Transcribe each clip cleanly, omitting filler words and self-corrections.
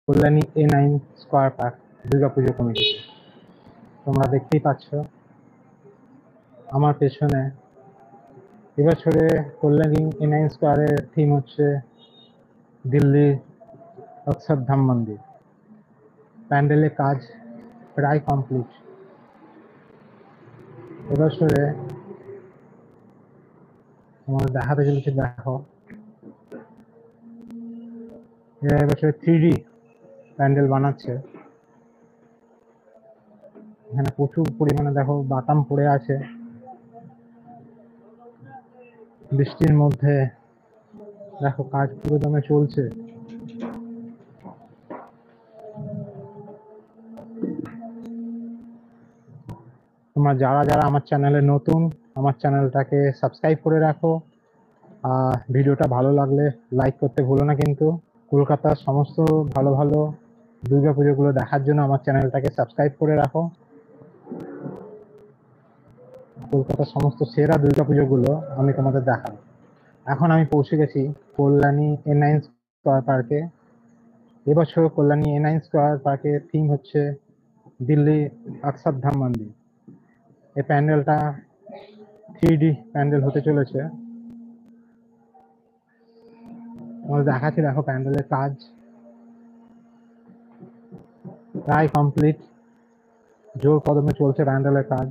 Kalyani A9 square park Durga Puja committee. তোমরা দেখতেই পাচ্ছ আমার পেছনে এবছরে কল্যাণী A9 স্কয়ারের থিম হচ্ছে দিল্লি অক্ষরধাম মন্দির। প্যান্ডেলের কাজ প্রায় কমপ্লিট। এবছরে তোমার দেখাতে চলেছে, দেখো এরা এবছরে 3D প্যান্ডেল বানাচ্ছে। এখানে প্রচুর পরিমাণে দেখো বাটাম পড়ে আছে, বৃষ্টির মধ্যে দেখো কাজ পুরো দমে চলছে। তোমরা যারা যারা আমার চ্যানেলে নতুন, আমার চ্যানেলটাকে সাবস্ক্রাইব করে রাখো। ভিডিওটা ভালো লাগলে লাইক করতে ভুলো না কিন্তু। কলকাতার সমস্ত ভালো ভালো দুর্গাপুজোগুলো দেখার জন্য আমার চ্যানেলটাকে সাবস্ক্রাইব করে রাখো। কলকাতার সমস্ত সেরা দুর্গাপুজোগুলো আমি তোমাদের দেখাবো। এখন আমি পৌঁছে গেছি কল্যাণী A9 স্কয়ার পার্কে। এবছর কল্যাণী A9 স্কয়ার পার্কের থিম হচ্ছে দিল্লি অক্ষরধাম মন্দির। এই প্যান্ডেলটা 3D প্যান্ডেল হতে চলেছে। তোমাদের দেখাচ্ছি, দেখো প্যান্ডেলের কাজ প্রায় কমপ্লিট, জোর কদমে চলছে প্যান্ডেলের কাজ।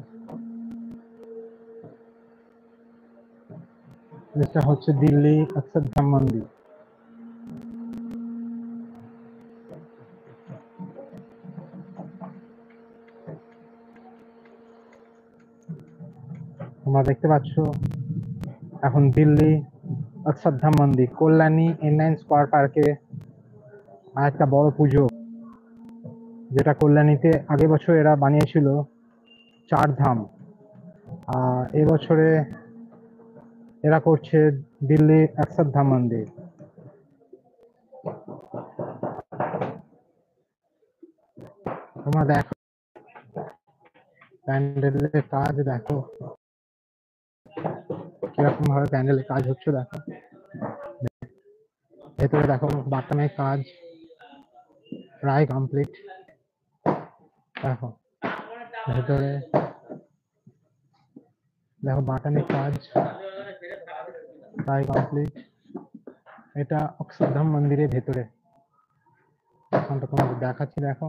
এটা হচ্ছে দিল্লি অক্ষরধাম মন্দির। তোমরা দেখতে পাচ্ছ এখন দিল্লি অক্ষরধাম মন্দির কল্যাণী A9 স্কয়ার পার্কে আর একটা বড় পুজো, যেটা কল্যাণীতে আগের বছর এরা বানিয়েছিল 4 ধাম, আর এবছরে এরা করছে দিল্লি অক্ষরধাম মন্দির। তোমরা দেখো প্যান্ডেলের কাজ, দেখো কিরকম ভাবে প্যান্ডেলের কাজ হচ্ছে। দেখো ভেতরে দেখো বাটামের কাজ প্রায় কমপ্লিট। দেখো ভেতরে দেখো বাটামের কাজ প্রায় কমপ্লিট। এটা অক্ষরধাম মন্দিরের ভেতরে, এখন তো তোমাদের দেখাচ্ছি। দেখো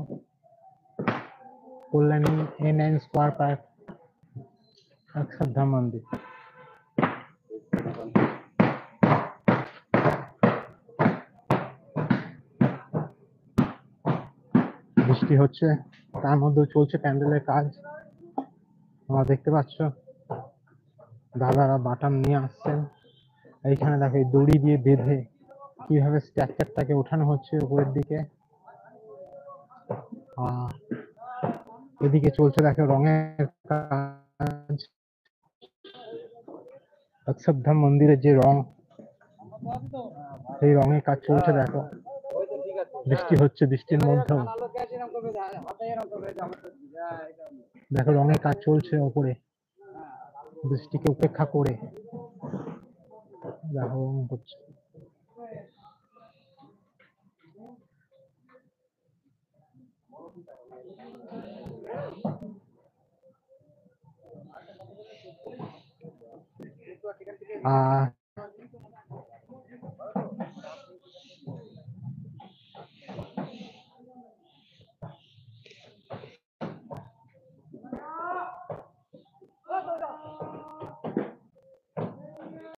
Kalyani A9 square park Akshardham মন্দির। বৃষ্টি হচ্ছে, তার মধ্যেও চলছে প্যান্ডেলের কাজ। তোমরা দেখতে পাচ্ছ দাদারা বাটাম নিয়ে আসছেন। এইখানে দেখো এই দড়ি দিয়ে বেঁধে কিভাবে স্ট্রাকচারটাকে ওঠানো হচ্ছে উপরের দিকে। এদিকে চলছে দেখো রঙের কাজ। অক্ষরধাম মন্দিরের যে রং, সেই রঙের কাজ চলছে। দেখো বৃষ্টি হচ্ছে, বৃষ্টির মধ্যেও দেখো রঙের কাজ চলছে ওপরে, বৃষ্টিকে উপেক্ষা করে দেখো রং হচ্ছে।